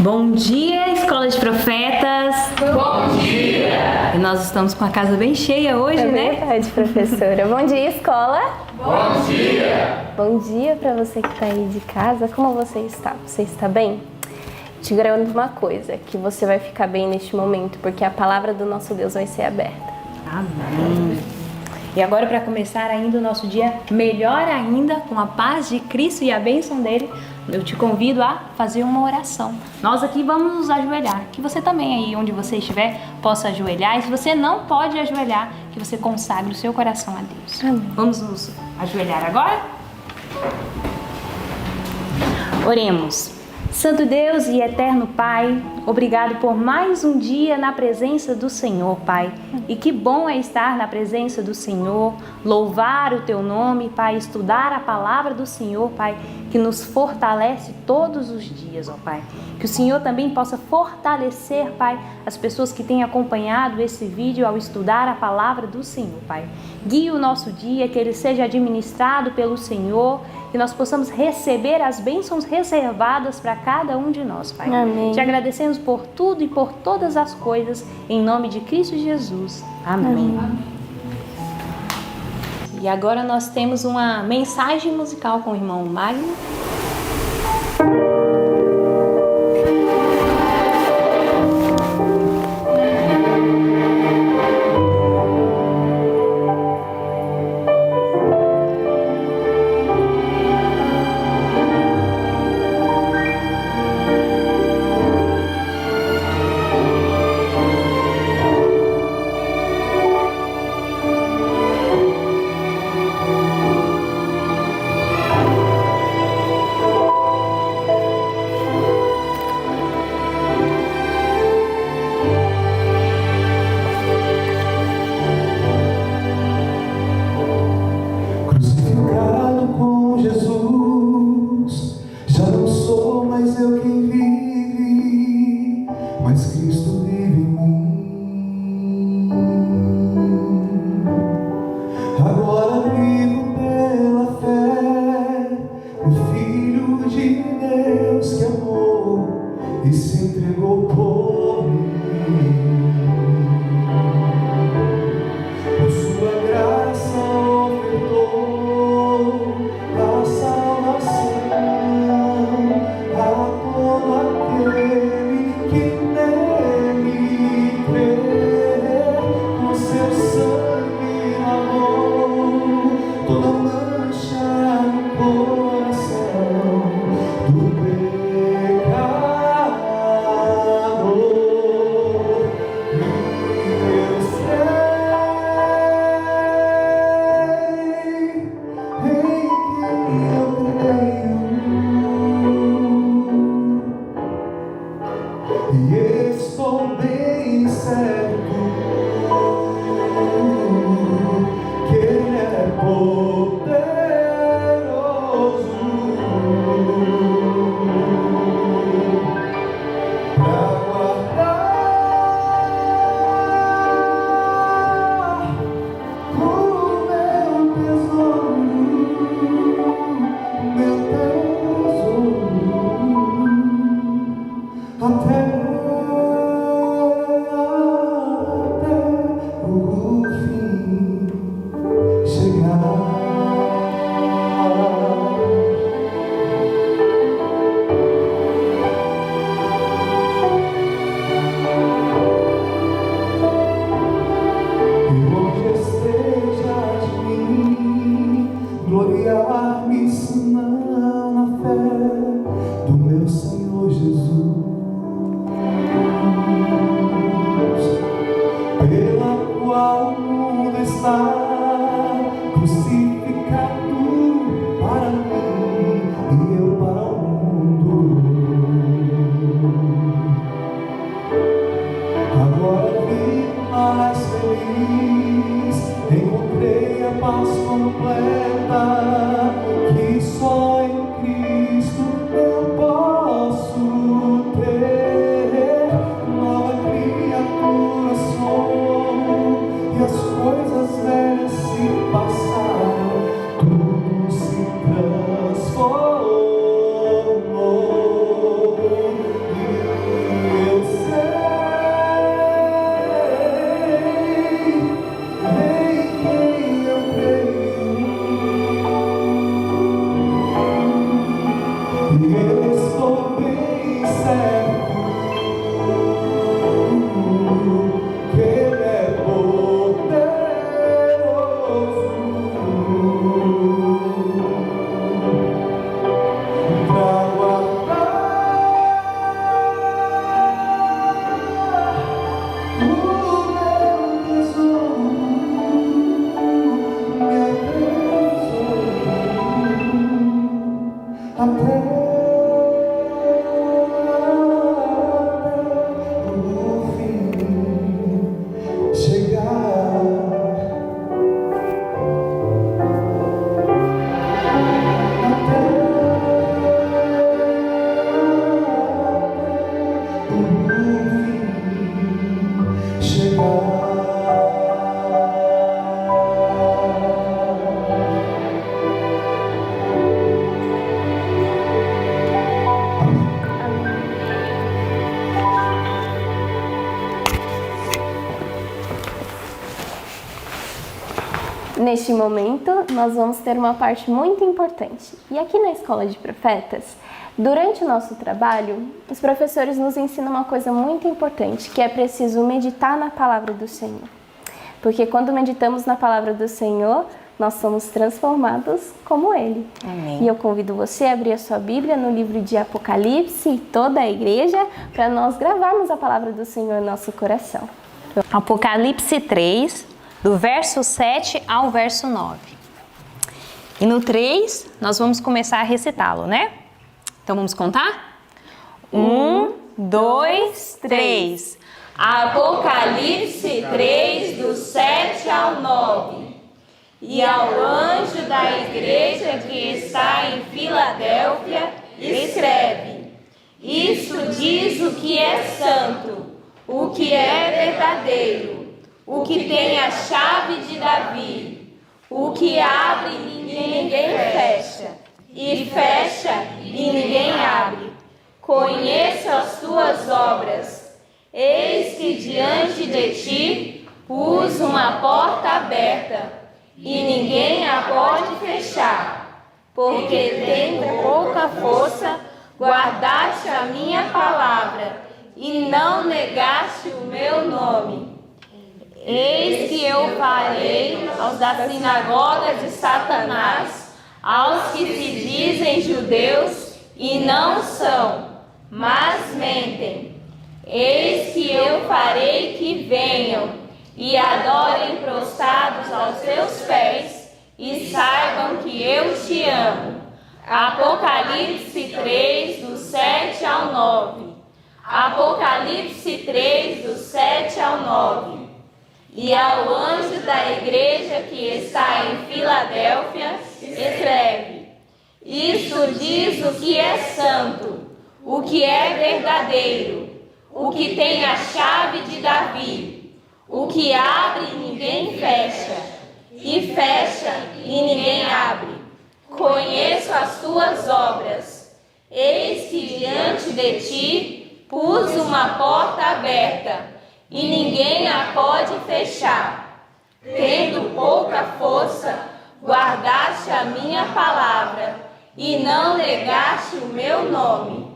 Bom dia, Escola de Profetas! Bom dia! E nós estamos com a casa bem cheia hoje, né? É verdade, professora. Bom dia, escola! Bom dia! Bom dia para você que está aí de casa. Como você está? Você está bem? Te garanto uma coisa, que você vai ficar bem neste momento, porque a palavra do nosso Deus vai ser aberta. Amém! E agora, para começar ainda o nosso dia melhor ainda, com a paz de Cristo e a bênção dele, eu te convido a fazer uma oração. Nós aqui vamos nos ajoelhar, que você também aí onde você estiver possa ajoelhar, e se você não pode ajoelhar, que você consagre o seu coração a Deus. Amém. Vamos nos ajoelhar agora? Oremos. Santo Deus e eterno Pai, obrigado por mais um dia na presença do Senhor, Pai. E que bom é estar na presença do Senhor, louvar o Teu nome, Pai, estudar a palavra do Senhor, Pai, que nos fortalece todos os dias, ó Pai. Que o Senhor também possa fortalecer, Pai, as pessoas que têm acompanhado esse vídeo ao estudar a palavra do Senhor, Pai. Guie o nosso dia, que ele seja administrado pelo Senhor, que nós possamos receber as bênçãos reservadas para cada um de nós, Pai. Amém. Te agradecemos por tudo e por todas as coisas, em nome de Cristo Jesus. Amém. E agora nós temos uma mensagem musical com o irmão Magno. Crucificado com Jesus, já não sou mais eu quem vive, mas Cristo vive em mim. Agora vivo pela fé no Filho de Deus que amou e se entregou por mim. Por sua graça ofertou a salvação a todo aquele que nele crê. Com seu sangue lavou toda mancha no coração do pecador. Eu e estou bem certo que Ele é poderoso para guardar o meu tesouro, até o fim chegar. E longe esteja de mim gloriar-me, senão na fé do meu Senhor Jesus, pela qual o mundo está crucificado para mim e eu para o mundo. Agora vivo mais feliz, encontrei a paz completa que só em Cristo eu posso ter. Nova criatura sou e as coisas velhas se passaram, tudo se transformou. Neste momento, nós vamos ter uma parte muito importante. E aqui na Escola de Profetas, durante o nosso trabalho, os professores nos ensinam uma coisa muito importante, que é preciso meditar na Palavra do Senhor. Porque quando meditamos na Palavra do Senhor, nós somos transformados como Ele. Amém. E eu convido você a abrir a sua Bíblia no livro de Apocalipse e toda a igreja, para nós gravarmos a Palavra do Senhor no nosso coração. Apocalipse 3, do verso 7 ao verso 9. E no 3, nós vamos começar a recitá-lo, né? Então vamos contar? 1, 2, 3. Apocalipse 3, do 7 ao 9. E ao anjo da igreja que está em Filadélfia, escreve: Isso diz o que é santo, o que é verdadeiro, o que tem a chave de Davi, o que abre e ninguém fecha, e fecha e ninguém abre. Conheço as tuas obras. Eis que diante de ti pus uma porta aberta, e ninguém a pode fechar, porque tendo pouca força, guardaste a minha palavra, e não negaste o meu nome. Eis que eu farei aos da sinagoga de Satanás, aos que se dizem judeus e não são, mas mentem. Eis que eu farei que venham e adorem prostrados aos teus pés e saibam que eu te amo. Apocalipse 3, do 7 ao 9. Apocalipse 3, do 7 ao 9. E ao anjo da igreja que está em Filadélfia, escreve: Isso diz o que é santo, o que é verdadeiro, o que tem a chave de Davi, o que abre e ninguém fecha, e fecha e ninguém abre. Conheço as tuas obras. Eis que diante de ti pus uma porta aberta, e ninguém a pode fechar. Tendo pouca força, guardaste a minha palavra, e não negaste o meu nome.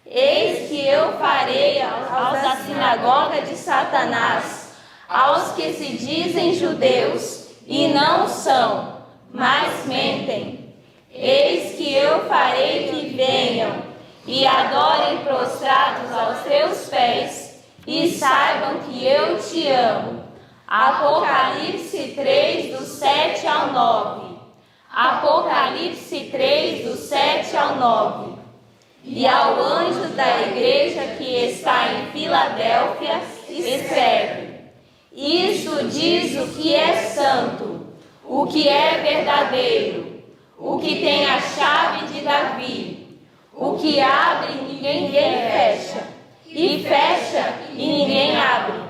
Eis que eu farei aos da sinagoga de Satanás, aos que se dizem judeus e não são, mas mentem. Eis que eu farei que venham e adorem prostrados aos teus pés, e saibam que eu te amo. Apocalipse 3, do 7 ao 9. Apocalipse 3, do 7 ao 9. E ao anjo da igreja que está em Filadélfia, escreve: Isso diz o que é santo, o que é verdadeiro, o que tem a chave de Davi, o que abre e ninguém fecha, e fecha e ninguém abre.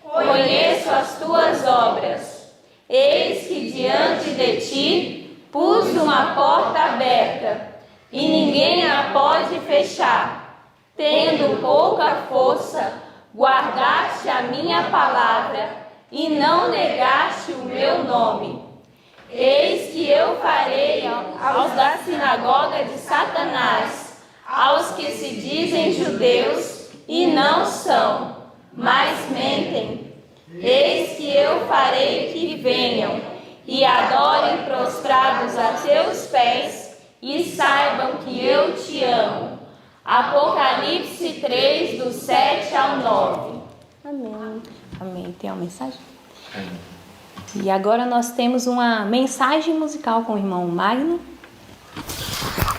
Conheço as tuas obras. Eis que diante de ti pus uma porta aberta, e ninguém a pode fechar. Tendo pouca força, guardaste a minha palavra, e não negaste o meu nome. Eis que eu farei aos da sinagoga de Satanás, aos que se dizem judeus e não são, mas mentem. Eis que eu farei que venham e adorem prostrados a teus pés, e saibam que eu te amo. Apocalipse 3, do 7 ao 9. Amém. Amém. Tem uma mensagem? E agora nós temos uma mensagem musical com o irmão Magno.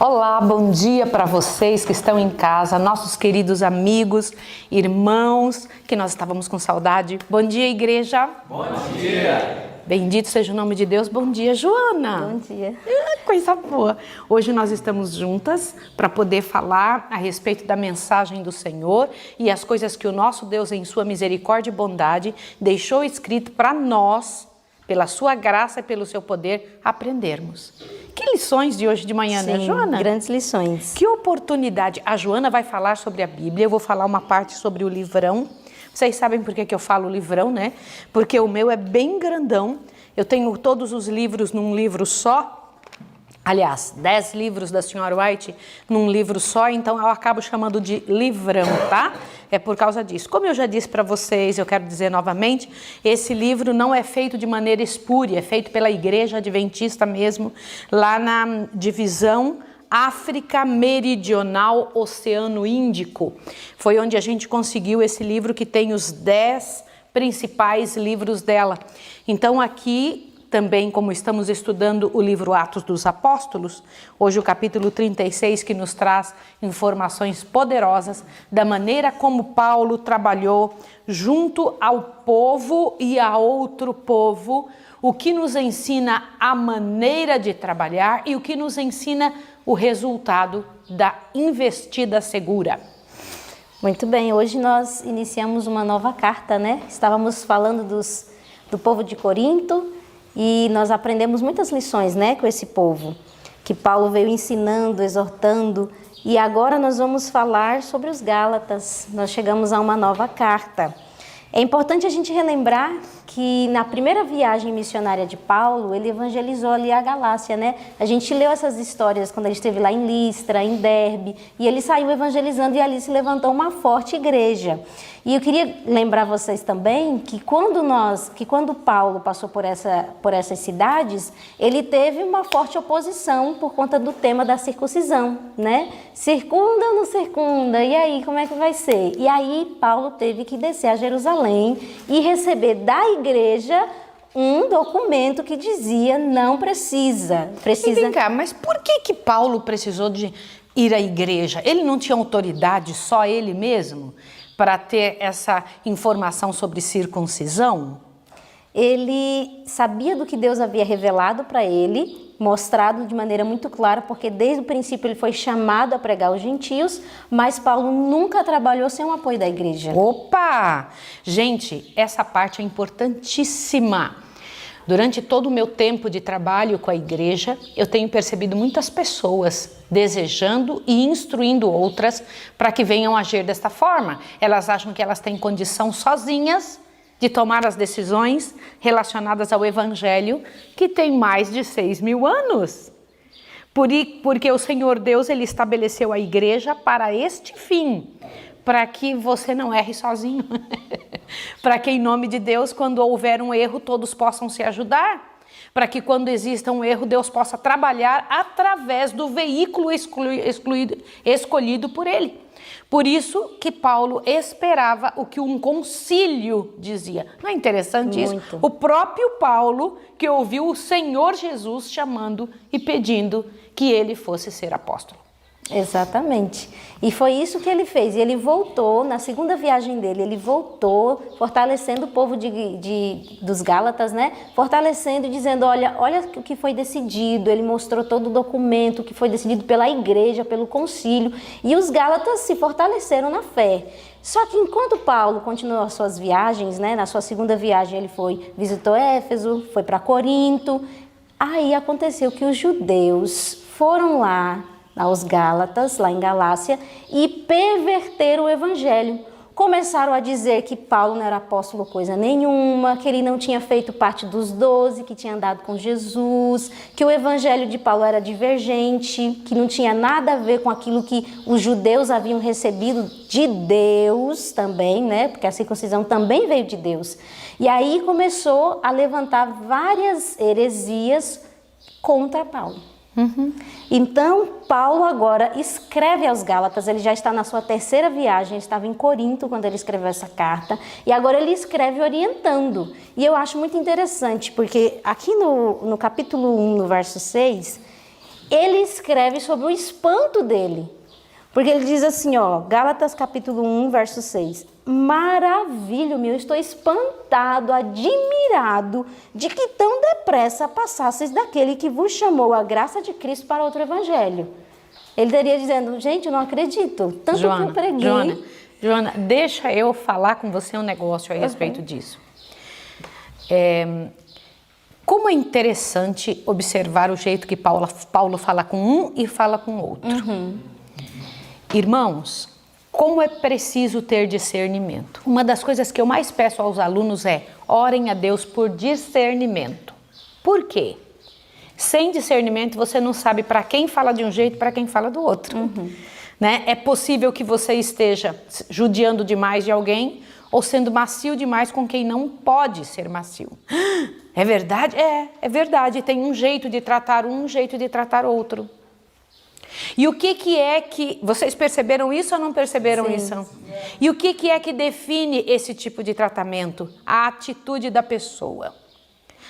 Olá, bom dia para vocês que estão em casa, nossos queridos amigos, irmãos, que nós estávamos com saudade. Bom dia, igreja. Bom dia. Bendito seja o nome de Deus. Bom dia, Joana. Bom dia. Coisa boa. Hoje nós estamos juntas para poder falar a respeito da mensagem do Senhor e as coisas que o nosso Deus, em sua misericórdia e bondade, deixou escrito para nós, pela sua graça e pelo seu poder, aprendermos. Que lições de hoje de manhã, né, Joana? Grandes lições. Que oportunidade. A Joana vai falar sobre a Bíblia, eu vou falar uma parte sobre o livrão. Vocês sabem por que eu falo livrão, né? Porque o meu é bem grandão. Eu tenho todos os livros num livro só. Aliás, 10 livros da Sra. White num livro só, então eu acabo chamando de livrão, tá? É por causa disso. Como eu já disse para vocês, eu quero dizer novamente, esse livro não é feito de maneira espúria, é feito pela Igreja Adventista mesmo, lá na divisão África Meridional, Oceano Índico. Foi onde a gente conseguiu esse livro que tem os 10 principais livros dela. Então aqui também, como estamos estudando o livro Atos dos Apóstolos, hoje o capítulo 36, que nos traz informações poderosas da maneira como Paulo trabalhou junto ao povo e a outro povo, o que nos ensina a maneira de trabalhar e o que nos ensina o resultado da investida segura. Muito bem, hoje nós iniciamos uma nova carta, né? Estávamos falando do povo de Corinto, e nós aprendemos muitas lições, né, com esse povo, que Paulo veio ensinando, exortando, e agora nós vamos falar sobre os Gálatas. Nós chegamos a uma nova carta. É importante a gente relembrar que na primeira viagem missionária de Paulo, ele evangelizou ali a Galácia, né? A gente leu essas histórias quando ele esteve lá em Listra, em Derbe, e ele saiu evangelizando e ali se levantou uma forte igreja. E eu queria lembrar vocês também que quando Paulo passou por essas cidades, ele teve uma forte oposição por conta do tema da circuncisão, né? Circunda ou não circunda? E aí, como é que vai ser? E aí Paulo teve que descer a Jerusalém e receber da igreja um documento que dizia não precisa. E vem cá, mas por que Paulo precisou de ir à igreja? Ele não tinha autoridade, só ele mesmo, para ter essa informação sobre circuncisão? Ele sabia do que Deus havia revelado para ele, mostrado de maneira muito clara, porque desde o princípio ele foi chamado a pregar aos gentios, mas Paulo nunca trabalhou sem o apoio da igreja. Opa! Gente, essa parte é importantíssima. Durante todo o meu tempo de trabalho com a igreja, eu tenho percebido muitas pessoas desejando e instruindo outras para que venham agir desta forma. Elas acham que elas têm condição sozinhas de tomar as decisões relacionadas ao Evangelho, que tem mais de 6.000 anos. Porque o Senhor Deus, ele estabeleceu a igreja para este fim, para que você não erre sozinho, para que em nome de Deus, quando houver um erro, todos possam se ajudar, para que quando exista um erro, Deus possa trabalhar através do veículo escolhido por ele. Por isso que Paulo esperava o que um concílio dizia. Não é interessante isso? O próprio Paulo que ouviu o Senhor Jesus chamando e pedindo que ele fosse ser apóstolo. Exatamente. E foi isso que ele fez. E ele voltou, na segunda viagem dele, ele voltou fortalecendo o povo dos Gálatas, né? Fortalecendo e dizendo, olha o que foi decidido. Ele mostrou todo o documento que foi decidido pela igreja, pelo concílio. E os Gálatas se fortaleceram na fé. Só que enquanto Paulo continuou as suas viagens, né? Na sua segunda viagem ele visitou Éfeso, foi para Corinto. Aí aconteceu que os judeus foram lá aos Gálatas, lá em Galácia, e perverteram o evangelho. Começaram a dizer que Paulo não era apóstolo coisa nenhuma, que ele não tinha feito parte dos 12, que tinha andado com Jesus, que o evangelho de Paulo era divergente, que não tinha nada a ver com aquilo que os judeus haviam recebido de Deus também, né? Porque a circuncisão também veio de Deus. E aí começou a levantar várias heresias contra Paulo. Então, Paulo agora escreve aos Gálatas, ele já está na sua terceira viagem, ele estava em Corinto quando ele escreveu essa carta, e agora ele escreve orientando. E eu acho muito interessante, porque aqui no capítulo 1, no verso 6, ele escreve sobre o espanto dele. Porque ele diz assim, ó, Gálatas capítulo 1, verso 6. Maravilho-me, eu estou espantado, admirado de que tão depressa passasseis daquele que vos chamou a graça de Cristo para outro evangelho. Ele estaria dizendo, gente, eu não acredito, tanto que eu preguei. Joana, deixa eu falar com você um negócio a respeito disso. Como é interessante observar o jeito que Paulo fala com um e fala com o outro. Irmãos, como é preciso ter discernimento. Uma das coisas que eu mais peço aos alunos é orem a Deus por discernimento. Por quê? Sem discernimento você não sabe para quem fala de um jeito e para quem fala do outro. Né? É possível que você esteja judiando demais de alguém ou sendo macio demais com quem não pode ser macio. É verdade? É verdade. Tem um jeito de tratar um jeito de tratar outro. E o que é que... Vocês perceberam isso ou não perceberam isso? E o que é que define esse tipo de tratamento? A atitude da pessoa.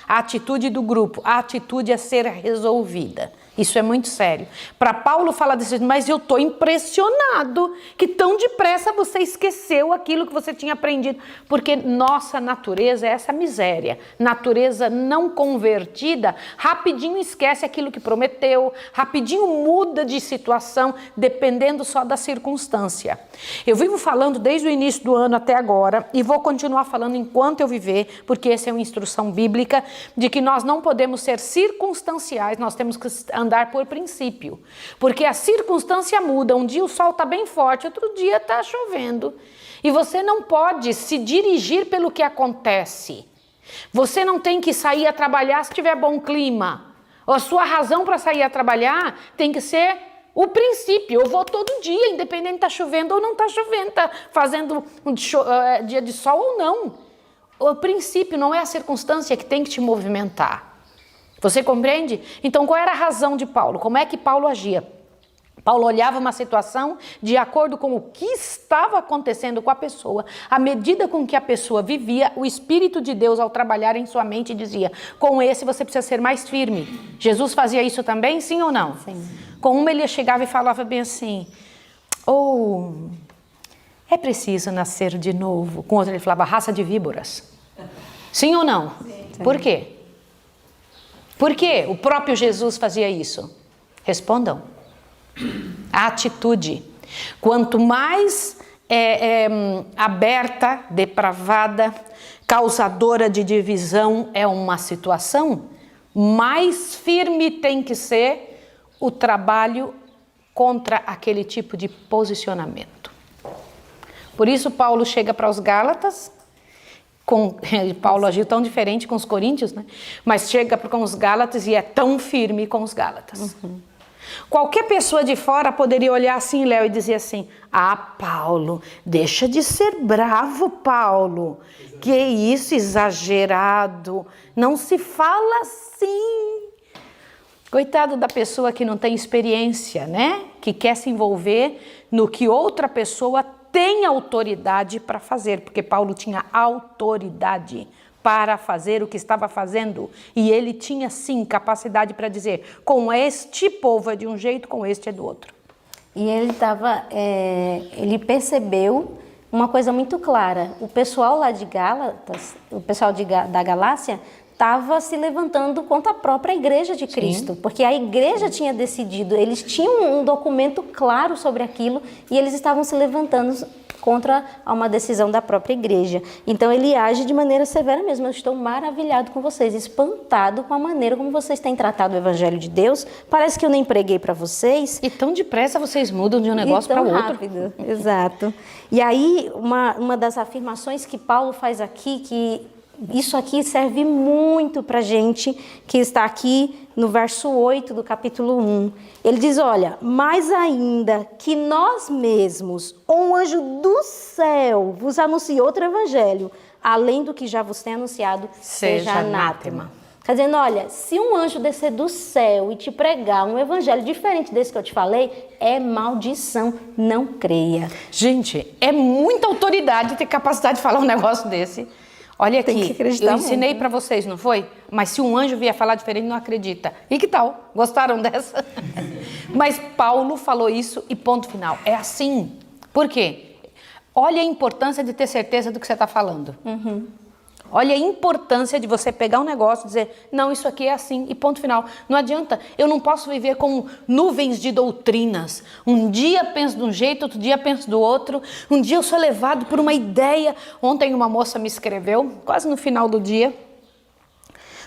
A atitude do grupo. A atitude a ser resolvida. Isso é muito sério. Para Paulo falar desse jeito, mas eu estou impressionado que tão depressa você esqueceu aquilo que você tinha aprendido. Porque nossa natureza é essa miséria. Natureza não convertida, rapidinho esquece aquilo que prometeu, rapidinho muda de situação, dependendo só da circunstância. Eu vivo falando desde o início do ano até agora, e vou continuar falando enquanto eu viver, porque essa é uma instrução bíblica, de que nós não podemos ser circunstanciais, nós temos que andar por princípio, porque a circunstância muda, um dia o sol está bem forte, outro dia está chovendo, e você não pode se dirigir pelo que acontece, você não tem que sair a trabalhar se tiver bom clima, a sua razão para sair a trabalhar tem que ser o princípio, eu vou todo dia, independente de está chovendo ou não está chovendo, está fazendo dia de sol ou não, o princípio não é a circunstância que tem que te movimentar. Você compreende? Então, qual era a razão de Paulo? Como é que Paulo agia? Paulo olhava uma situação de acordo com o que estava acontecendo com a pessoa. À medida com que a pessoa vivia, o Espírito de Deus, ao trabalhar em sua mente, dizia, com esse você precisa ser mais firme. Jesus fazia isso também, sim ou não? Sim. Com uma ele chegava e falava bem assim, é preciso nascer de novo. Com outra ele falava, raça de víboras. Sim ou não? Sim. Por quê? Por que o próprio Jesus fazia isso? Respondam. A atitude. Quanto mais aberta, depravada, causadora de divisão é uma situação, mais firme tem que ser o trabalho contra aquele tipo de posicionamento. Por isso Paulo chega para os Gálatas, Paulo agiu tão diferente com os coríntios, né? Mas chega com os Gálatas e é tão firme com os Gálatas. Qualquer pessoa de fora poderia olhar assim, Léo, e dizer assim, Paulo, deixa de ser bravo, Paulo, que isso, exagerado, não se fala assim. Coitado da pessoa que não tem experiência, né? Que quer se envolver no que outra pessoa tem autoridade para fazer, porque Paulo tinha autoridade para fazer o que estava fazendo, e ele tinha sim capacidade para dizer, com este povo é de um jeito, com este é do outro. E ele percebeu uma coisa muito clara, o pessoal lá de Gálatas, o pessoal da Galácia, estava se levantando contra a própria igreja de Cristo, porque a igreja tinha decidido, eles tinham um documento claro sobre aquilo e eles estavam se levantando contra uma decisão da própria igreja. Então ele age de maneira severa mesmo. Eu estou maravilhado com vocês, espantado com a maneira como vocês têm tratado o evangelho de Deus. Parece que eu nem preguei para vocês. E tão depressa vocês mudam de um negócio para outro. Rápido. Exato. E aí uma das afirmações que Paulo faz aqui, que isso aqui serve muito para a gente que está aqui no verso 8 do capítulo 1. Ele diz, olha, mais ainda que nós mesmos, ou um anjo do céu, vos anuncie outro evangelho, além do que já vos tem anunciado, seja anátema. Quer dizendo, olha, se um anjo descer do céu e te pregar um evangelho diferente desse que eu te falei, é maldição, não creia. Gente, é muita autoridade ter capacidade de falar um negócio desse. Olha Tem que aqui, acreditar eu ensinei muito, para vocês, não foi? Mas se um anjo vier falar diferente, não acredita. E que tal? Gostaram dessa? Mas Paulo falou isso e ponto final. É assim. Por quê? Olha a importância de ter certeza do que você está falando. Olha a importância de você pegar um negócio e dizer, não, isso aqui é assim, e ponto final. Não adianta, eu não posso viver com nuvens de doutrinas. Um dia penso de um jeito, outro dia penso do outro. Um dia eu sou levado por uma ideia. Ontem uma moça me escreveu, quase no final do dia.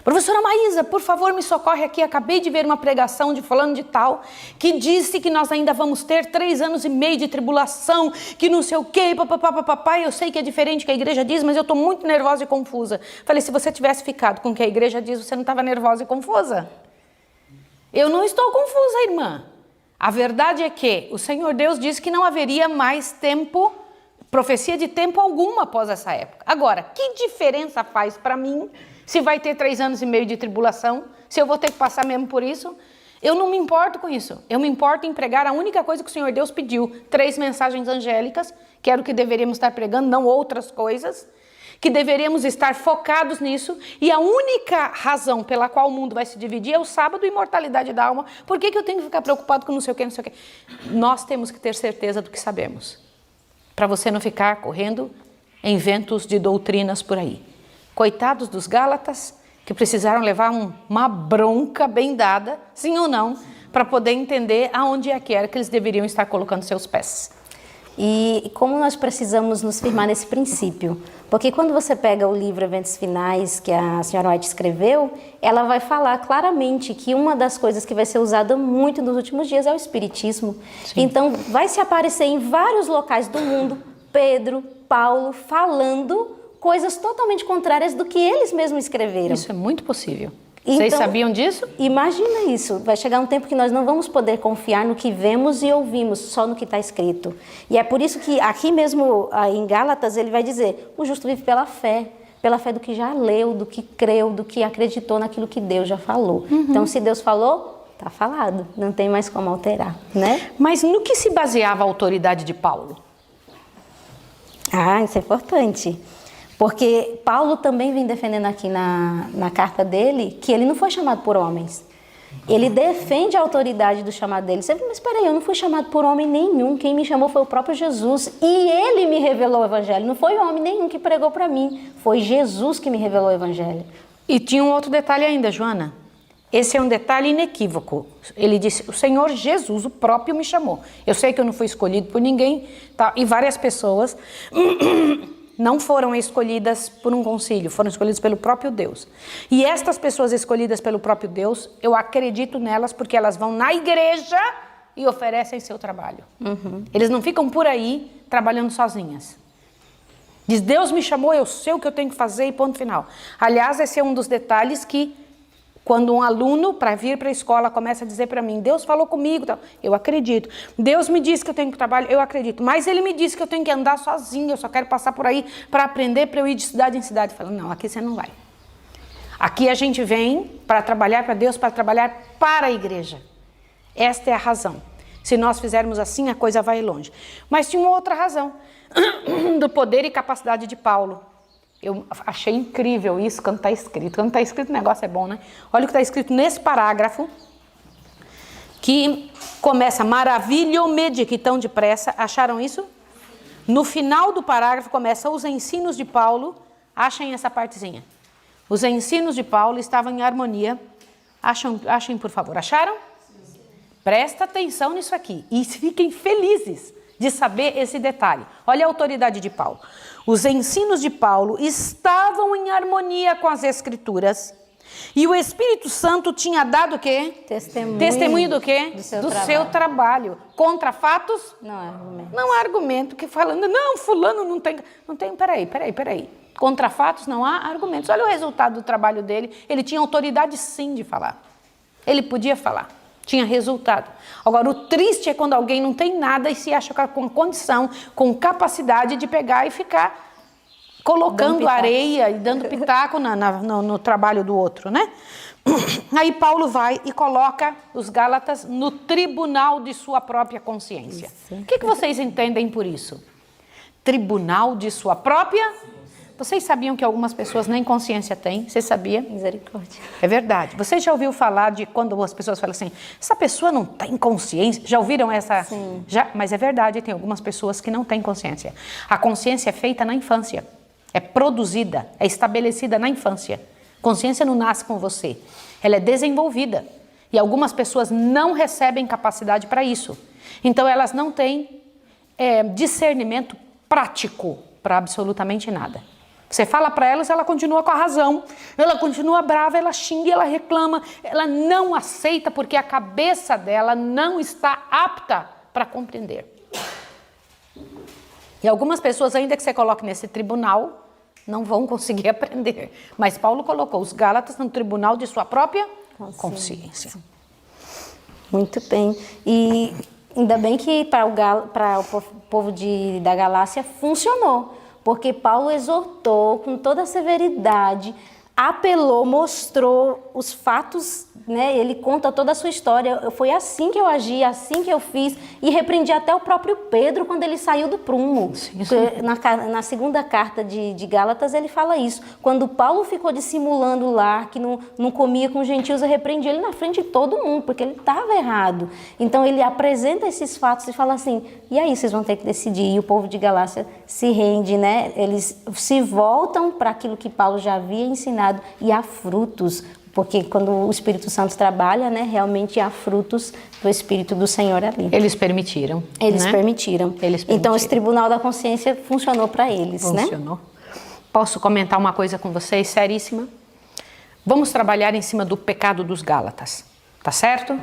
Professora Maísa, por favor, me socorre aqui. Acabei de ver uma pregação de fulano de tal, que disse que nós ainda vamos ter 3 anos e meio de tribulação, que não sei o quê, papapá. Eu sei que é diferente do que a igreja diz, mas eu estou muito nervosa e confusa. Falei, se você tivesse ficado com o que a igreja diz, você não estava nervosa e confusa? Eu não estou confusa, irmã. A verdade é que o Senhor Deus disse que não haveria mais tempo, profecia de tempo alguma após essa época. Agora, que diferença faz para mim se vai ter 3 anos e meio de tribulação, se eu vou ter que passar mesmo por isso? Eu não me importo com isso. Eu me importo em pregar a única coisa que o Senhor Deus pediu. 3 mensagens angélicas, que era o que deveríamos estar pregando, não outras coisas, que deveríamos estar focados nisso. E a única razão pela qual o mundo vai se dividir é o sábado, imortalidade da alma. Por que eu tenho que ficar preocupado com não sei o que, não sei o que? Nós temos que ter certeza do que sabemos, para você não ficar correndo em ventos de doutrinas por aí. Coitados dos Gálatas, que precisaram levar uma bronca bem dada, sim ou não, para poder entender aonde é que era que eles deveriam estar colocando seus pés. E como nós precisamos nos firmar nesse princípio? Porque quando você pega o livro Eventos Finais, que a senhora White escreveu, ela vai falar claramente que uma das coisas que vai ser usada muito nos últimos dias é o espiritismo. Sim. Então, vai se aparecer em vários locais do mundo, Pedro, Paulo, falando coisas totalmente contrárias do que eles mesmos escreveram. Isso é muito possível. Então, vocês sabiam disso? Imagina isso. Vai chegar um tempo que nós não vamos poder confiar no que vemos e ouvimos, só no que está escrito. E é por isso que aqui mesmo em Gálatas ele vai dizer, o justo vive pela fé do que já leu, do que creu, do que acreditou naquilo que Deus já falou. Então, se Deus falou, está falado. Não tem mais como alterar, né? Mas no que se baseava a autoridade de Paulo? Ah, isso é importante. Porque Paulo também vem defendendo aqui na carta dele que ele não foi chamado por homens. Ele defende a autoridade do chamado dele. Você fala, mas espera aí, eu não fui chamado por homem nenhum. Quem me chamou foi o próprio Jesus. E ele me revelou o evangelho. Não foi homem nenhum que pregou para mim. Foi Jesus que me revelou o evangelho. E tinha um outro detalhe ainda, Joana. Esse é um detalhe inequívoco. Ele disse, o Senhor Jesus, o próprio, me chamou. Eu sei que eu não fui escolhido por ninguém, tá? E várias pessoas não foram escolhidas por um concílio, foram escolhidas pelo próprio Deus. E estas pessoas escolhidas pelo próprio Deus, eu acredito nelas porque elas vão na igreja e oferecem seu trabalho. Eles não ficam por aí trabalhando sozinhas. Diz, Deus me chamou, eu sei o que eu tenho que fazer e ponto final. Aliás, esse é um dos detalhes que, quando um aluno, para vir para a escola, começa a dizer para mim, Deus falou comigo, eu acredito. Deus me disse que eu tenho que trabalhar, eu acredito. Mas ele me disse que eu tenho que andar sozinho, eu só quero passar por aí para aprender, para eu ir de cidade em cidade. Eu falo, não, aqui você não vai. Aqui a gente vem para trabalhar para Deus, para trabalhar para a igreja. Esta é a razão. Se nós fizermos assim, a coisa vai longe. Mas tinha uma outra razão, do poder e capacidade de Paulo. Eu achei incrível isso quando está escrito. Quando está escrito o negócio é bom, né? Olha o que está escrito nesse parágrafo, que começa, maravilho-me de que tão depressa. Acharam isso? No final do parágrafo começa, os ensinos de Paulo, achem essa partezinha. Os ensinos de Paulo estavam em harmonia. Achem, por favor. Acharam? Presta atenção nisso aqui e fiquem felizes de saber esse detalhe. Olha a autoridade de Paulo. Os ensinos de Paulo estavam em harmonia com as Escrituras e o Espírito Santo tinha dado o quê? Testemunho do quê? Do seu trabalho. Contra fatos? Não há argumento. Não há argumento. Que falando, não, fulano não tem... Peraí. Contra fatos não há argumentos. Olha o resultado do trabalho dele. Ele tinha autoridade sim de falar. Ele podia falar. Tinha resultado. Agora, o triste é quando alguém não tem nada e se acha com condição, com capacidade de pegar e ficar colocando areia e dando pitaco no trabalho do outro, né? Aí Paulo vai e coloca os Gálatas no tribunal de sua própria consciência. O que vocês entendem por isso? Tribunal de sua própria Vocês sabiam que algumas pessoas nem consciência têm? Você sabia? Misericórdia. É verdade. Você já ouviu falar de quando as pessoas falam assim, essa pessoa não tem consciência? Já ouviram essa? Sim. Já, mas é verdade, tem algumas pessoas que não têm consciência. A consciência é feita na infância. É produzida, é estabelecida na infância. Consciência não nasce com você. Ela é desenvolvida. E algumas pessoas não recebem capacidade para isso. Então elas não têm discernimento prático para absolutamente nada. Você fala para elas, ela continua com a razão, ela continua brava, ela xinga, ela reclama, ela não aceita porque a cabeça dela não está apta para compreender. E algumas pessoas, ainda que você coloque nesse tribunal, não vão conseguir aprender. Mas Paulo colocou os Gálatas no tribunal de sua própria consciência. Muito bem. E ainda bem que para o povo da Galácia funcionou, porque Paulo exortou com toda a severidade, apelou, mostrou os fatos, né? Ele conta toda a sua história. Foi assim que eu agi, assim que eu fiz, e repreendi até o próprio Pedro quando ele saiu do prumo. Na segunda carta de Gálatas ele fala isso. Quando Paulo ficou dissimulando lá, que não comia com os gentios, eu repreendi ele na frente de todo mundo, porque ele estava errado. Então ele apresenta esses fatos e fala assim, e aí vocês vão ter que decidir. E o povo de Galácia se rende, né? Eles se voltam para aquilo que Paulo já havia ensinado, e há frutos, porque quando o Espírito Santo trabalha, né, realmente há frutos do Espírito do Senhor ali. Eles permitiram. Eles né? permitiram. Então esse Tribunal da Consciência funcionou para eles, Funcionou. né? Posso comentar uma coisa com vocês, seríssima? Vamos trabalhar em cima do pecado dos Gálatas, tá certo?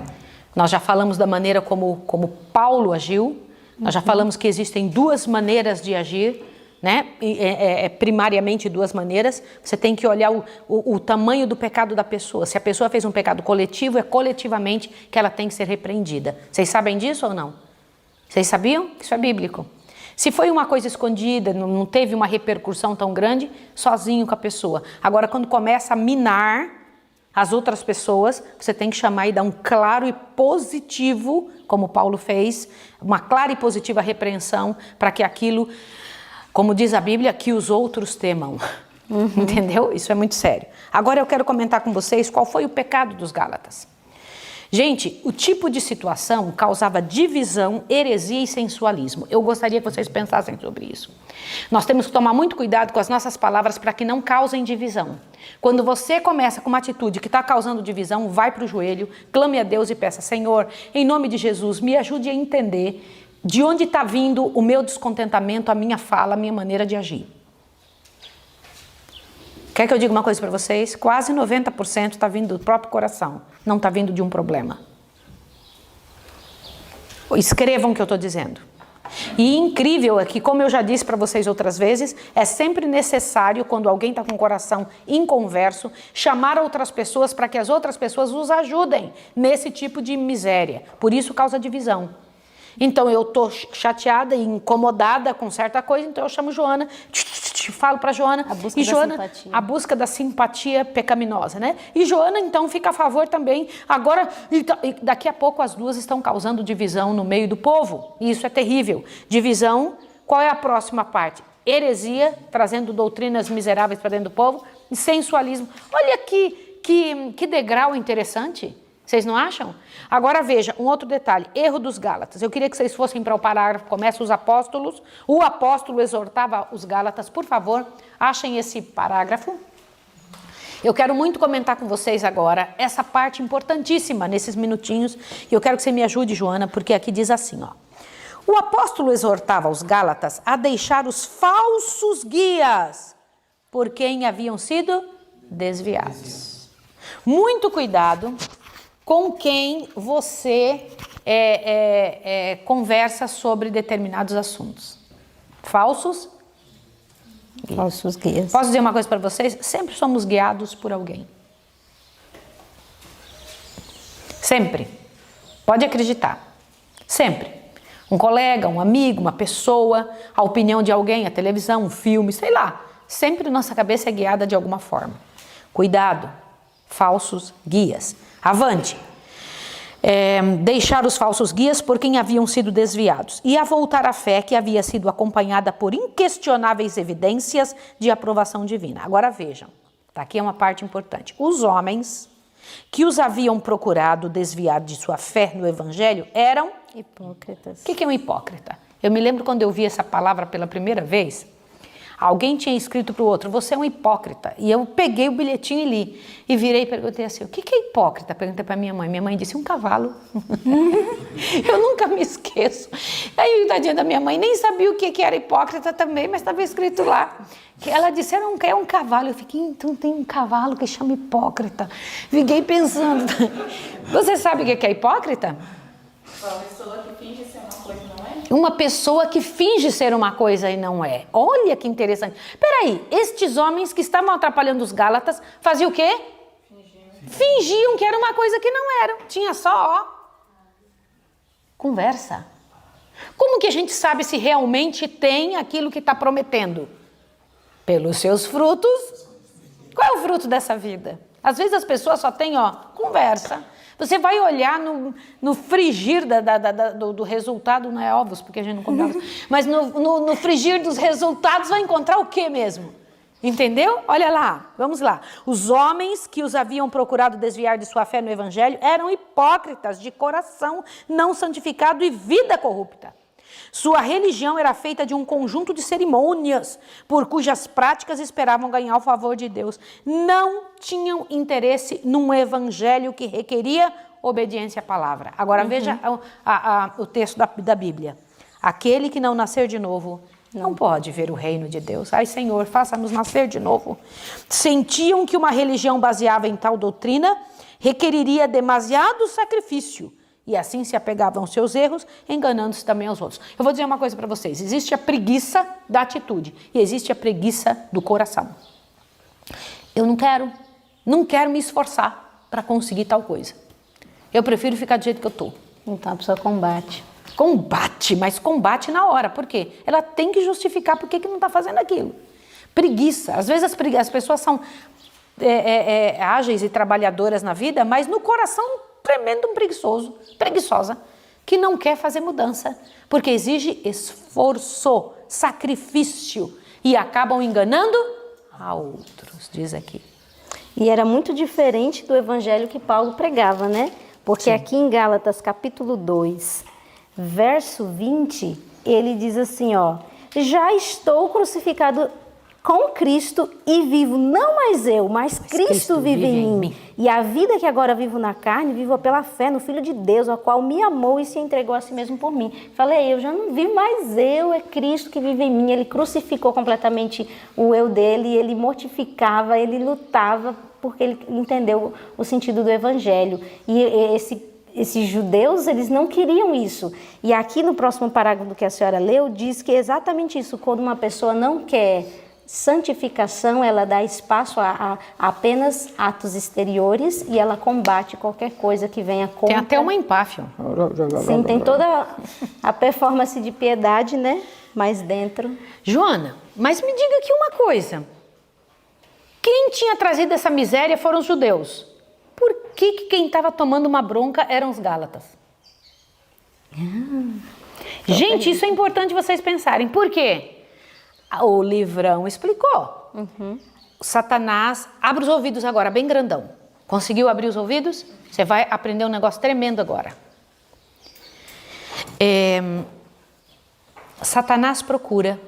Nós já falamos da maneira como Paulo agiu, nós já falamos que existem duas maneiras de agir, né? Primariamente duas maneiras. Você tem que olhar o tamanho do pecado da pessoa. Se a pessoa fez um pecado coletivo, é coletivamente que ela tem que ser repreendida. Vocês sabem disso ou não? Vocês sabiam? Isso é bíblico. Se foi uma coisa escondida, não teve uma repercussão tão grande, sozinho com a pessoa. Agora, quando começa a minar as outras pessoas, você tem que chamar e dar um claro e positivo, como Paulo fez, uma clara e positiva repreensão para que aquilo, como diz a Bíblia, que os outros temam. Entendeu? Isso é muito sério. Agora eu quero comentar com vocês qual foi o pecado dos Gálatas. Gente, o tipo de situação causava divisão, heresia e sensualismo. Eu gostaria que vocês pensassem sobre isso. Nós temos que tomar muito cuidado com as nossas palavras para que não causem divisão. Quando você começa com uma atitude que está causando divisão, vai para o joelho, clame a Deus e peça, Senhor, em nome de Jesus, me ajude a entender de onde está vindo o meu descontentamento, a minha fala, a minha maneira de agir. Quer que eu diga uma coisa para vocês? Quase 90% está vindo do próprio coração, não está vindo de um problema. Escrevam o que eu estou dizendo. E incrível é que, como eu já disse para vocês outras vezes, é sempre necessário, quando alguém está com o coração inconverso, chamar outras pessoas para que as outras pessoas os ajudem nesse tipo de miséria. Por isso causa divisão. Então eu estou chateada e incomodada com certa coisa, então eu chamo Joana, falo para Joana, e Joana, a busca da simpatia pecaminosa, né? E Joana então fica a favor também. Agora, daqui a pouco as duas estão causando divisão no meio do povo, e isso é terrível. Divisão, qual é a próxima parte? Heresia, trazendo doutrinas miseráveis para dentro do povo, e sensualismo. Olha que degrau interessante. Vocês não acham? Agora veja, um outro detalhe, erro dos Gálatas. Eu queria que vocês fossem para o parágrafo, começa os apóstolos, o apóstolo exortava os Gálatas, por favor, achem esse parágrafo. Eu quero muito comentar com vocês agora essa parte importantíssima nesses minutinhos, e eu quero que você me ajude, Joana, porque aqui diz assim, ó. O apóstolo exortava os Gálatas a deixar os falsos guias por quem haviam sido desviados. Muito cuidado com quem você conversa sobre determinados assuntos. Falsos guias. Posso dizer uma coisa para vocês? Sempre somos guiados por alguém. Sempre. Pode acreditar. Sempre. Um colega, um amigo, uma pessoa, a opinião de alguém, a televisão, um filme, sei lá. Sempre nossa cabeça é guiada de alguma forma. Cuidado. Falsos guias. Avante. deixar os falsos guias por quem haviam sido desviados e a voltar à fé que havia sido acompanhada por inquestionáveis evidências de aprovação divina. Agora vejam, tá, aqui é uma parte importante. Os homens que os haviam procurado desviar de sua fé no evangelho eram hipócritas. O que é um hipócrita? Eu me lembro quando eu vi essa palavra pela primeira vez, alguém tinha escrito para o outro, você é um hipócrita. E eu peguei o bilhetinho e li. E virei e perguntei assim, o que é hipócrita? Perguntei para minha mãe. Minha mãe disse, um cavalo. Eu nunca me esqueço. Aí, tadinha da minha mãe, nem sabia o que era hipócrita também, mas estava escrito lá. Ela disse, é um cavalo. Eu fiquei, então tem um cavalo que chama hipócrita. Fiquei pensando. Você sabe o que é hipócrita? Uma pessoa que finge ser uma coisa e não é? Uma pessoa que finge ser uma coisa e não é. Olha que interessante. Peraí, estes homens que estavam atrapalhando os Gálatas faziam o quê? Fingiam que era uma coisa que não eram. Tinha só, conversa. Como que a gente sabe se realmente tem aquilo que está prometendo? Pelos seus frutos. Qual é o fruto dessa vida? Às vezes as pessoas só têm, conversa. Você vai olhar no frigir do resultado, não é ovos, porque a gente não come ovos, mas no frigir dos resultados vai encontrar o que mesmo? Entendeu? Olha lá, vamos lá. Os homens que os haviam procurado desviar de sua fé no evangelho eram hipócritas de coração não santificado e vida corrupta. Sua religião era feita de um conjunto de cerimônias, por cujas práticas esperavam ganhar o favor de Deus. Não tinham interesse num evangelho que requeria obediência à palavra. Agora veja o texto da Bíblia. Aquele que não nascer de novo não pode ver o reino de Deus. Ai, Senhor, faça-nos nascer de novo. Sentiam que uma religião baseada em tal doutrina requeriria demasiado sacrifício. E assim se apegavam aos seus erros, enganando-se também aos outros. Eu vou dizer uma coisa para vocês. Existe a preguiça da atitude e existe a preguiça do coração. Eu não quero me esforçar para conseguir tal coisa. Eu prefiro ficar do jeito que eu estou. Então a pessoa combate. Mas combate na hora. Por quê? Ela tem que justificar por que não está fazendo aquilo. Preguiça. Às vezes as pessoas são ágeis e trabalhadoras na vida, mas no coração tremendo preguiçosa, que não quer fazer mudança, porque exige esforço, sacrifício, e acabam enganando a outros, diz aqui. E era muito diferente do evangelho que Paulo pregava, né? Porque aqui em Gálatas capítulo 2, verso 20, ele diz assim, já estou crucificado com Cristo e vivo, não mais eu, mas Cristo vive em mim. E a vida que agora vivo na carne, vivo pela fé no Filho de Deus, ao qual me amou e se entregou a si mesmo por mim. Falei, eu já não vivo mais eu, é Cristo que vive em mim. Ele crucificou completamente o eu dele, ele mortificava, ele lutava, porque ele entendeu o sentido do Evangelho. E esses judeus, eles não queriam isso. E aqui no próximo parágrafo que a senhora leu, diz que é exatamente isso, quando uma pessoa não quer santificação, ela dá espaço a apenas atos exteriores e ela combate qualquer coisa que venha contra. Tem até uma empáfia. Sim, tem toda a performance de piedade, né? Mas dentro. Joana, mas me diga aqui uma coisa. Quem tinha trazido essa miséria foram os judeus. Por que quem estava tomando uma bronca eram os gálatas? Gente, isso é importante vocês pensarem. Por quê? O livrão explicou. Satanás, abre os ouvidos agora, bem grandão. Conseguiu abrir os ouvidos? Você vai aprender um negócio tremendo agora. Satanás procura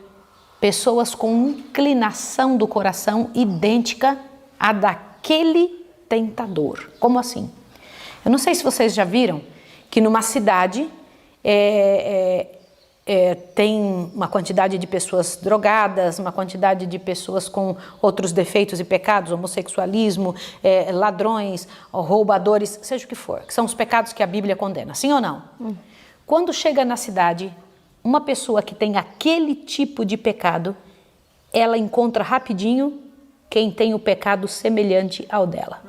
pessoas com inclinação do coração idêntica à daquele tentador. Como assim? Eu não sei se vocês já viram que numa cidade tem uma quantidade de pessoas drogadas, uma quantidade de pessoas com outros defeitos e pecados, homossexualismo, ladrões, roubadores, seja o que for, que são os pecados que a Bíblia condena, sim ou não? Quando chega na cidade, uma pessoa que tem aquele tipo de pecado, ela encontra rapidinho quem tem o pecado semelhante ao dela.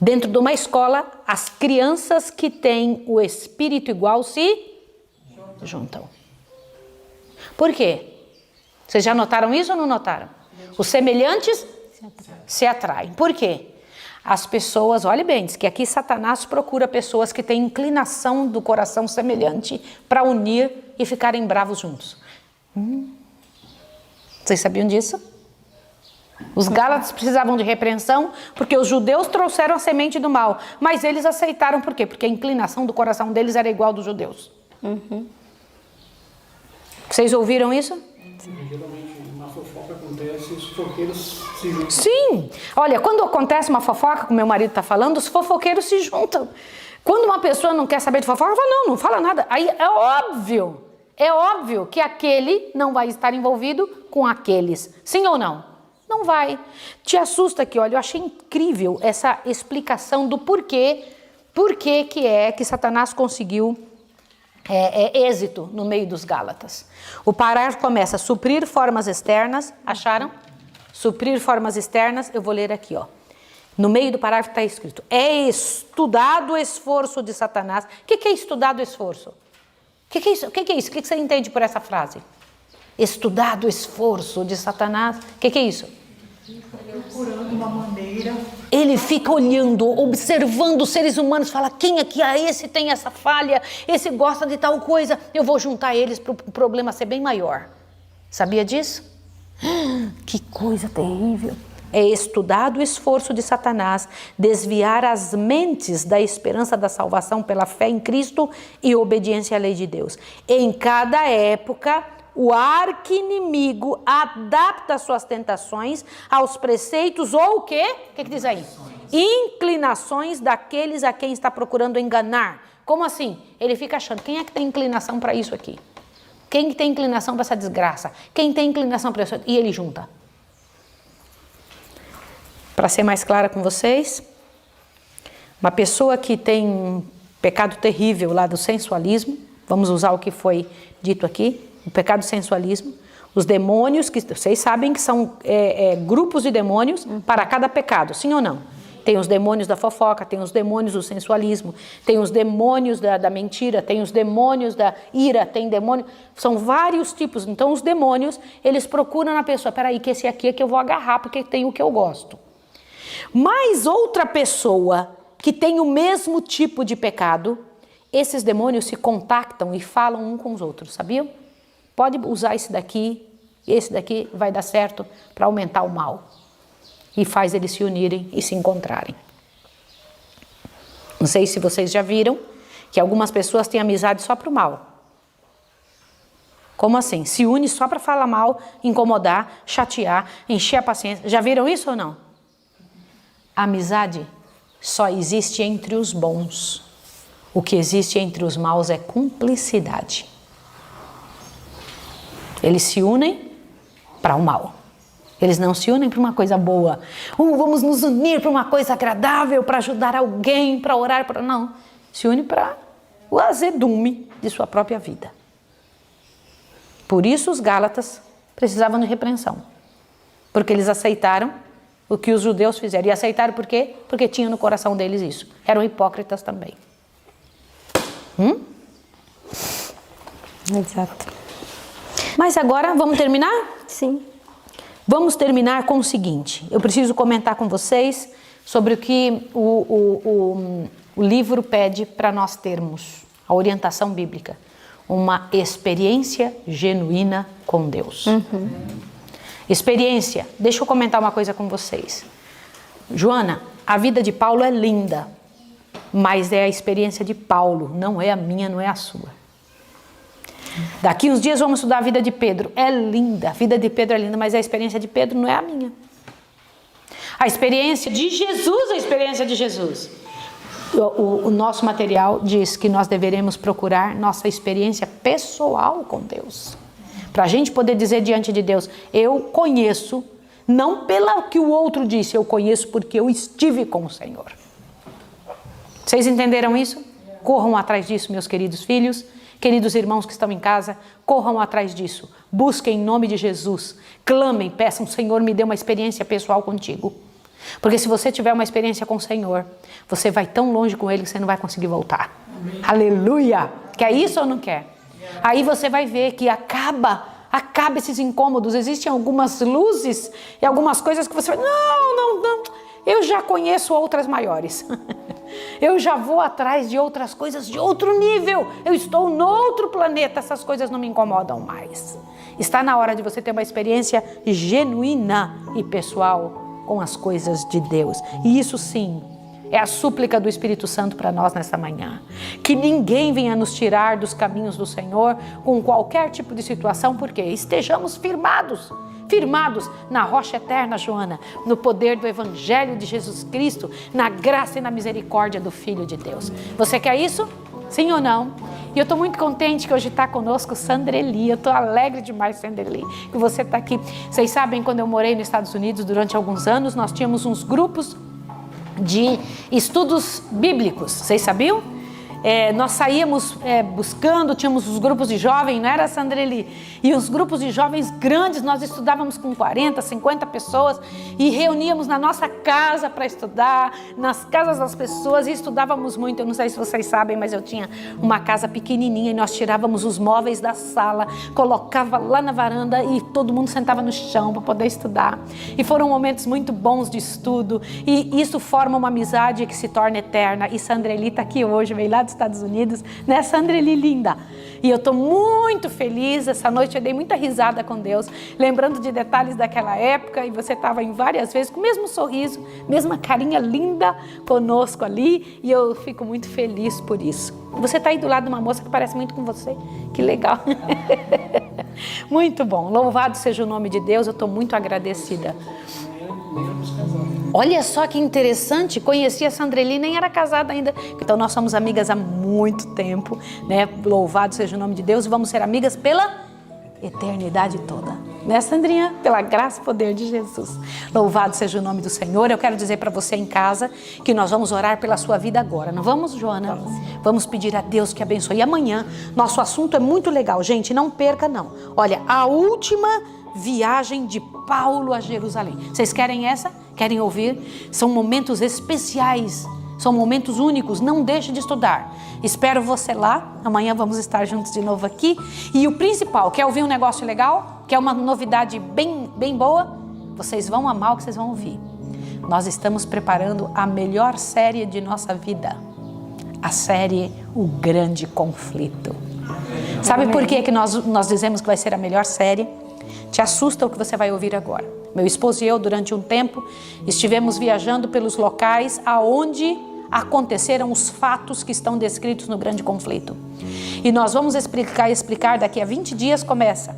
Dentro de uma escola, as crianças que têm o espírito igual se juntam. Por quê? Vocês já notaram isso ou não notaram? Os semelhantes se atraem. Por quê? as pessoas, olhe bem, diz que aqui Satanás procura pessoas que têm inclinação do coração semelhante para unir e ficarem bravos juntos. Vocês sabiam disso? Os Gálatas precisavam de repreensão porque os judeus trouxeram a semente do mal, mas eles aceitaram por quê? Porque a inclinação do coração deles era igual dos judeus. Vocês ouviram isso? Geralmente uma fofoca acontece e os fofoqueiros se juntam. Sim! Olha, quando acontece uma fofoca, como meu marido está falando, os fofoqueiros se juntam. Quando uma pessoa não quer saber de fofoca, ela fala, não fala nada. Aí é óbvio que aquele não vai estar envolvido com aqueles. Sim ou não? Não vai. Te assusta aqui, olha, eu achei incrível essa explicação do porquê que Satanás conseguiu êxito no meio dos Gálatas. O parágrafo começa, suprir formas externas, acharam? Suprir formas externas, eu vou ler aqui, ó. No meio do parágrafo está escrito, é estudado o esforço de Satanás. O que é estudado o esforço? O que é isso? O que é isso? O que você entende por essa frase? Estudado o esforço de Satanás. O que é isso? Procurando uma maneira. Ele fica olhando, observando os seres humanos, fala, quem aqui, esse tem essa falha, esse gosta de tal coisa, eu vou juntar eles para o problema ser bem maior. Sabia disso? Que coisa terrível. É estudado o esforço de Satanás, desviar as mentes da esperança da salvação pela fé em Cristo e obediência à lei de Deus. Em cada época, o arqui-inimigo adapta suas tentações aos preceitos ou o quê? O que diz aí? Inclinações daqueles a quem está procurando enganar. Como assim? Ele fica achando, quem é que tem inclinação para isso aqui? Quem tem inclinação para essa desgraça? Quem tem inclinação para isso? E ele junta. Para ser mais clara com vocês, uma pessoa que tem um pecado terrível lá do sensualismo, vamos usar o que foi dito aqui, o pecado do sensualismo, os demônios, que vocês sabem que são grupos de demônios para cada pecado, sim ou não? Tem os demônios da fofoca, tem os demônios do sensualismo, tem os demônios da mentira, tem os demônios da ira, tem demônio, são vários tipos. Então os demônios, eles procuram na pessoa, peraí, que esse aqui é que eu vou agarrar porque tem o que eu gosto. Mas outra pessoa que tem o mesmo tipo de pecado, esses demônios se contactam e falam um com os outros, sabiam? Pode usar esse daqui vai dar certo para aumentar o mal. E faz eles se unirem e se encontrarem. Não sei se vocês já viram que algumas pessoas têm amizade só para o mal. Como assim? Se une só para falar mal, incomodar, chatear, encher a paciência. Já viram isso ou não? A amizade só existe entre os bons. O que existe entre os maus é cumplicidade. Eles se unem para o mal. Eles não se unem para uma coisa boa. Vamos nos unir para uma coisa agradável, para ajudar alguém, para orar. Não, se une para o azedume de sua própria vida. Por isso os Gálatas precisavam de repreensão. Porque eles aceitaram o que os judeus fizeram. E aceitaram por quê? Porque tinham no coração deles isso. Eram hipócritas também. Exato. Mas agora, vamos terminar? Sim. Vamos terminar com o seguinte. Eu preciso comentar com vocês sobre o que o livro pede para nós termos. A orientação bíblica. Uma experiência genuína com Deus. Experiência. Deixa eu comentar uma coisa com vocês. Joana, a vida de Paulo é linda, mas é a experiência de Paulo, não é a minha, não é a sua. Daqui uns dias vamos estudar a vida de Pedro. É linda, a vida de Pedro é linda, mas a experiência de Pedro não é a minha. A experiência de Jesus, a experiência de Jesus. O nosso material diz que nós deveremos procurar nossa experiência pessoal com Deus. Para a gente poder dizer diante de Deus, eu conheço, não pelo que o outro disse, eu conheço porque eu estive com o Senhor. Vocês entenderam isso? Corram atrás disso, meus queridos filhos, queridos irmãos que estão em casa, corram atrás disso. Busquem em nome de Jesus, clamem, peçam, Senhor, me dê uma experiência pessoal contigo. Porque se você tiver uma experiência com o Senhor, você vai tão longe com Ele que você não vai conseguir voltar. Amém. Aleluia! Quer isso ou não quer? Aí você vai ver que acaba esses incômodos. Existem algumas luzes e algumas coisas que você vai, não, eu já conheço outras maiores. Eu já vou atrás de outras coisas de outro nível. Eu estou no outro planeta, essas coisas não me incomodam mais. Está na hora de você ter uma experiência genuína e pessoal com as coisas de Deus. E isso sim, é a súplica do Espírito Santo para nós nesta manhã. Que ninguém venha nos tirar dos caminhos do Senhor com qualquer tipo de situação, porque estejamos firmados na rocha eterna, Joana, no poder do Evangelho de Jesus Cristo, na graça e na misericórdia do Filho de Deus. Você quer isso? Sim ou não? E eu estou muito contente que hoje está conosco Sandreli. Eu estou alegre demais, Sandreli, que você está aqui. Vocês sabem, quando eu morei nos Estados Unidos durante alguns anos, nós tínhamos uns grupos de estudos bíblicos. Vocês sabiam? Nós saíamos buscando, tínhamos os grupos de jovens, não era, Sandreli? E os grupos de jovens grandes, nós estudávamos com 40, 50 pessoas e reuníamos na nossa casa para estudar, nas casas das pessoas, e estudávamos muito. Eu não sei se vocês sabem, mas eu tinha uma casa pequenininha e nós tirávamos os móveis da sala, colocava lá na varanda e todo mundo sentava no chão para poder estudar. E foram momentos muito bons de estudo, e isso forma uma amizade que se torna eterna. E Sandreli está aqui hoje, veio lá dos Estados Unidos, né, Sandreli linda? E eu estou muito feliz. Essa noite eu dei muita risada com Deus, lembrando de detalhes daquela época, e você estava em várias vezes com o mesmo sorriso, mesma carinha linda conosco ali, e eu fico muito feliz por isso. Você está aí do lado de uma moça que parece muito com você, que legal. Muito bom, louvado seja o nome de Deus, eu estou muito agradecida. Olha só que interessante, conheci a Sandreli, nem era casada ainda, então nós somos amigas há muito tempo, né? Louvado seja o nome de Deus, e vamos ser amigas pela eternidade toda, né, Sandrinha? Pela graça e poder de Jesus. Louvado seja o nome do Senhor. Eu quero dizer para você em casa que nós vamos orar pela sua vida agora, não vamos, Joana? Vamos pedir a Deus que abençoe. E amanhã, nosso assunto é muito legal, gente, não perca não. Olha, a última viagem de Paulo a Jerusalém. Vocês querem essa? Querem ouvir? São momentos especiais, são momentos únicos, não deixe de estudar. Espero você lá, amanhã vamos estar juntos de novo aqui. E o principal, quer ouvir um negócio legal? Quer uma novidade bem boa? Vocês vão amar o que vocês vão ouvir. Nós estamos preparando a melhor série de nossa vida, a série O Grande Conflito. Sabe por que nós dizemos que vai ser a melhor série? Te assusta o que você vai ouvir agora. Meu esposo e eu, durante um tempo, estivemos viajando pelos locais aonde aconteceram os fatos que estão descritos no Grande Conflito. E nós vamos explicar daqui a 20 dias começa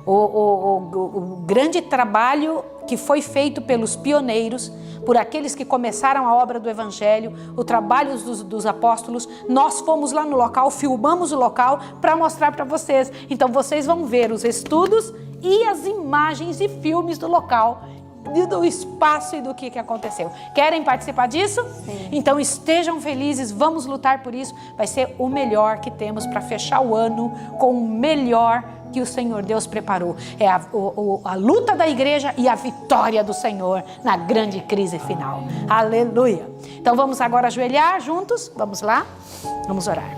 o grande trabalho que foi feito pelos pioneiros, por aqueles que começaram a obra do Evangelho, o trabalho dos apóstolos. Nós fomos lá no local, filmamos o local para mostrar para vocês. Então vocês vão ver os estudos e as imagens e filmes do local, do espaço e do que aconteceu. Querem participar disso? Sim. Então estejam felizes, vamos lutar por isso. Vai ser o melhor que temos para fechar o ano com o melhor que o Senhor Deus preparou. É a luta da igreja e a vitória do Senhor na grande crise final. Aleluia! Então vamos agora ajoelhar juntos, vamos lá? Vamos orar.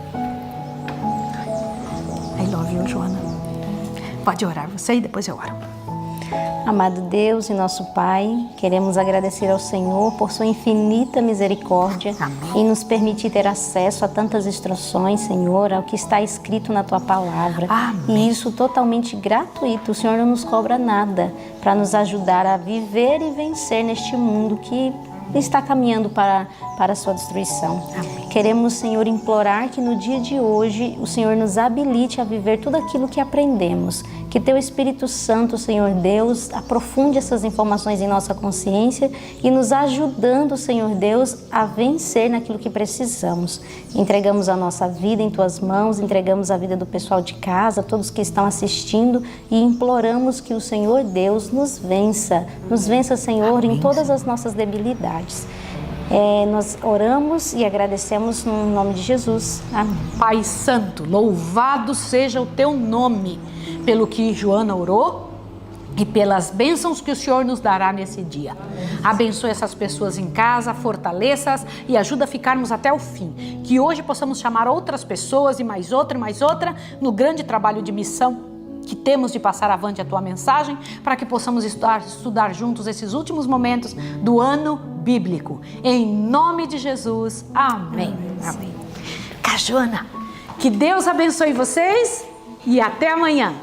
I love you, Joana. Pode orar você e depois eu oro. Amado Deus e nosso Pai, queremos agradecer ao Senhor por sua infinita misericórdia. Amém. E nos permitir ter acesso a tantas instruções, Senhor, ao que está escrito na Tua Palavra. Amém. E isso totalmente gratuito, o Senhor não nos cobra nada para nos ajudar a viver e vencer neste mundo que está caminhando para a sua destruição. Amém. Queremos, Senhor, implorar que no dia de hoje o Senhor nos habilite a viver tudo aquilo que aprendemos. Que Teu Espírito Santo, Senhor Deus, aprofunde essas informações em nossa consciência e nos ajudando, Senhor Deus, a vencer naquilo que precisamos. Entregamos a nossa vida em Tuas mãos, entregamos a vida do pessoal de casa, todos que estão assistindo, e imploramos que o Senhor Deus nos vença, Senhor, Amém. em todas as nossas debilidades. Nós oramos e agradecemos no nome de Jesus. Amém. Pai Santo, louvado seja o Teu nome, pelo que Joana orou e pelas bênçãos que o Senhor nos dará nesse dia. Abençoe essas pessoas em casa, fortaleça-as e ajuda a ficarmos até o fim. Que hoje possamos chamar outras pessoas e mais outra no grande trabalho de missão que temos de passar avante a Tua mensagem, para que possamos estudar juntos esses últimos momentos do ano bíblico. Em nome de Jesus, amém. Amém. Joana, que Deus abençoe vocês e até amanhã.